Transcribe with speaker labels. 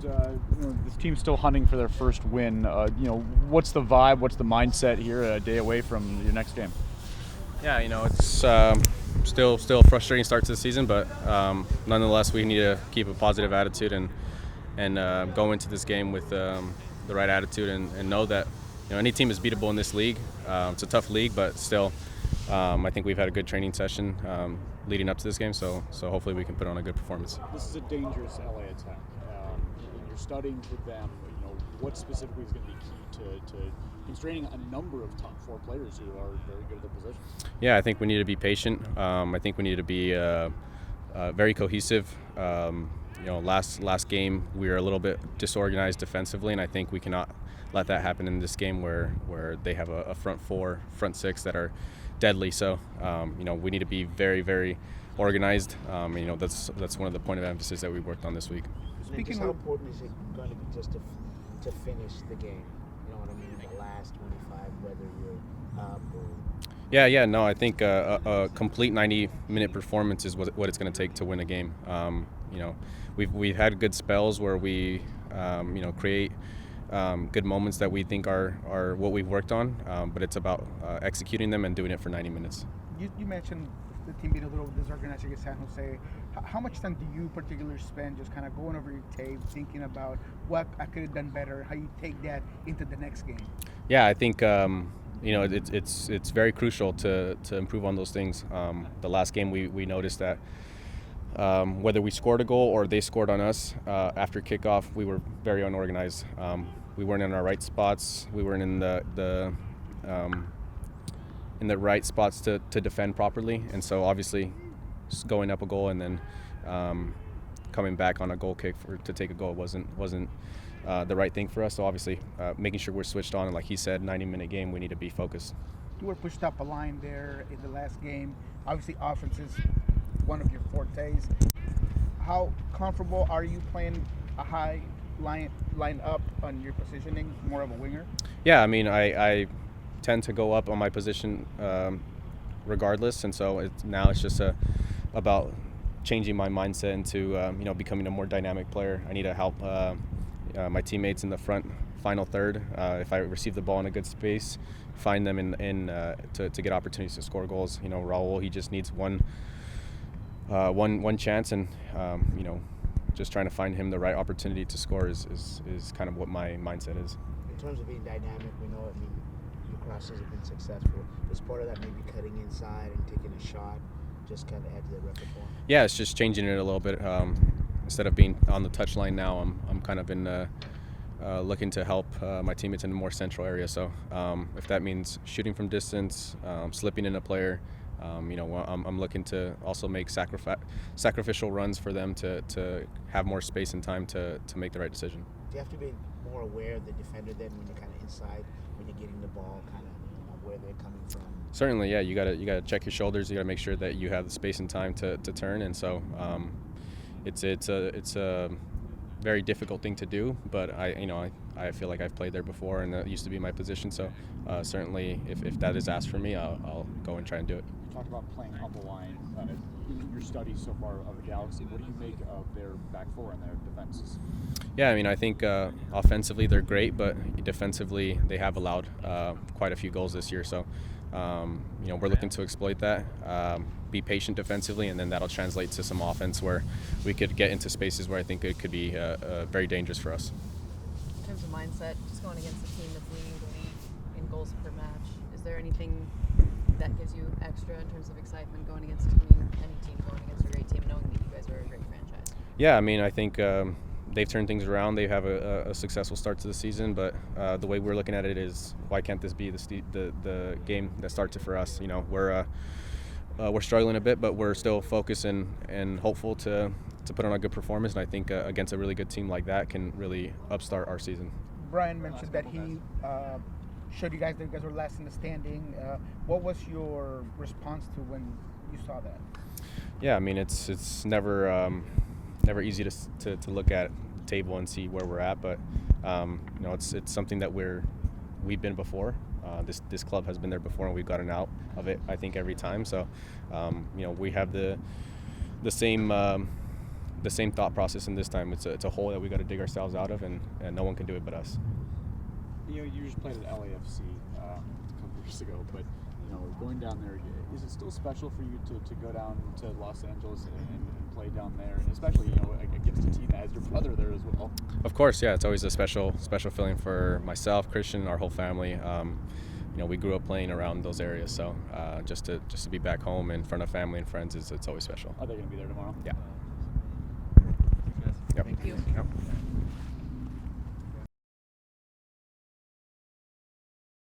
Speaker 1: this team's still hunting for their first win. What's the vibe? What's the mindset here a day away from your next game?
Speaker 2: Yeah, it's still a frustrating start to the season, but nonetheless, we need to keep a positive attitude and go into this game with the right attitude and know that any team is beatable in this league. It's a tough league, but still, I think we've had a good training session leading up to this game, so hopefully we can put on a good performance.
Speaker 1: This is a dangerous LA attack. You're studying for them. What specifically is going to be key to constraining a number of top 4 players who are very good at their positions?
Speaker 2: Yeah, I think we need to be patient. I think we need to be very cohesive. Last game we were a little bit disorganized defensively, and I think we cannot let that happen in this game where they have a front 4, front 6 that are deadly. So we need to be very, very organized. That's one of the point of emphasis that we worked on this week.
Speaker 3: Speaking how important is it going to be just to finish the game? You know what I mean? In the last 25, whether you're up or.
Speaker 2: Yeah. No, I think a complete 90-minute performance is what it's going to take to win a game. We've had good spells where we create good moments that we think are what we've worked on, but it's about executing them and doing it for 90 minutes.
Speaker 4: You mentioned the team being a little disorganized against San Jose. How much time do you particularly spend just kind of going over your tape, thinking about what I could have done better, how you take that into the next game?
Speaker 2: Yeah, I think it's very crucial to improve on those things. The last game we noticed that whether we scored a goal or they scored on us after kickoff, we were very unorganized. We weren't in our right spots. We weren't in the right spots to defend properly, and so obviously just going up a goal and then coming back on a goal kick to take a goal wasn't the right thing for us. So obviously making sure we're switched on, and like he said, 90-minute game, we need to be focused.
Speaker 4: You were pushed up a line there in the last game. Obviously offense is one of your fortes. How comfortable are you playing a high line up on your positioning, more of a winger?
Speaker 2: Yeah, I mean, I tend to go up on my position regardless, and so it's just about changing my mindset into becoming a more dynamic player. I need to help my teammates in the final third. If I receive the ball in a good space, find them to get opportunities to score goals. Raul, he just needs one chance, and just trying to find him the right opportunity to score is kind of what my mindset is.
Speaker 3: In terms of being dynamic, we know your crosses have been successful. Is part of that maybe cutting inside and taking a shot, just kind of add to the repertoire?
Speaker 2: Yeah, it's just changing it a little bit. Instead of being on the touchline now, I'm kind of in looking to help my teammates in a more central area. So if that means shooting from distance, slipping in a player, I'm looking to also make sacrificial runs for them to have more space and time to make the right decision.
Speaker 3: Do you have to be more aware of the defender then when you're kind of inside, when you're getting the ball, kind of where they're coming from?
Speaker 2: Certainly, yeah. You gotta check your shoulders. You gotta make sure that you have the space and time to turn. And so it's a very difficult thing to do, but I feel like I've played there before, and that used to be my position. So certainly, if that is asked for me, I'll go and try and do it.
Speaker 1: You talked about playing up a line. In your studies so far of the Galaxy, what do you make of their back 4 and their defenses?
Speaker 2: Yeah, I mean, I think offensively they're great, but defensively they have allowed quite a few goals this year. So we're looking to exploit that, be patient defensively, and then that'll translate to some offense where we could get into spaces where I think it could be very dangerous for us.
Speaker 5: In terms of mindset, just going against a team that's leading the league in goals per match, is there anything that gives you extra in terms of excitement going against any team going against a great team, knowing that you guys are a great franchise?
Speaker 2: Yeah, I mean, I think they've turned things around. They have a successful start to the season, but the way we're looking at it is, why can't this be the game that starts it for us? We're struggling a bit, but we're still focused and hopeful to put on a good performance, and I think against a really good team like that can really upstart our season.
Speaker 4: Brian mentioned that he showed you guys that you guys were last in the standing. What was your response to when you saw that?
Speaker 2: Yeah, I mean, it's never easy to look at the table and see where we're at, but it's something that we've been before. This club has been there before, and we've gotten out of it, I think, every time. So we have the same the same thought process in this time. It's a hole that we got to dig ourselves out of, and no one can do it but us.
Speaker 1: You know, you just played at LAFC a couple years ago, but going down there, is it still special for you to go down to Los Angeles and play down there, and especially against a team that has your brother there as well?
Speaker 2: Of course, yeah, it's always a special feeling for myself, Christian, our whole family. We grew up playing around those areas, so just to be back home in front of family and friends it's always special.
Speaker 1: Are they going to be there tomorrow?
Speaker 2: Yeah.
Speaker 5: Thank you.
Speaker 2: Yep.